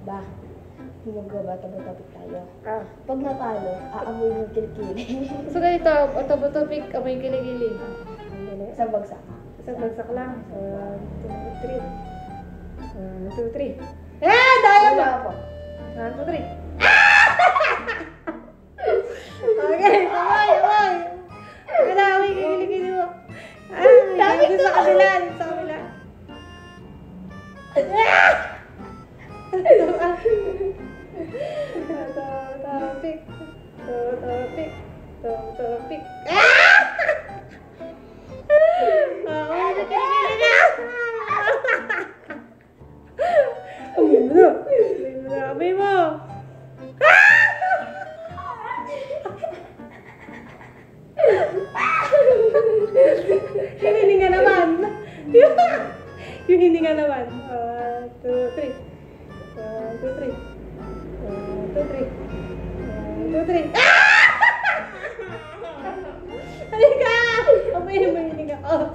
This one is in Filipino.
Ba, magbabata-bata tayo. Ah. Pag natalo, aamoy ng kilikili. So ganito, topic, amoy kiligili. Sa bagsak. Isang bagsak lang. 1, 2, 3. 1, 2, 3. Eh! Daya ba? Wala po. 1, 2, 3. Okay, amoy! Ano, amoy kiligili mo. Dami ko! Sa kabila, sa kabila. Topic. Amoy mo. Yung hininga naman. Yung hininga naman. 1, 2, 3. 1, 2, 3. 1, 2, 3. 1, 2, 3. Halika! Amoy mo yung hininga. Oh.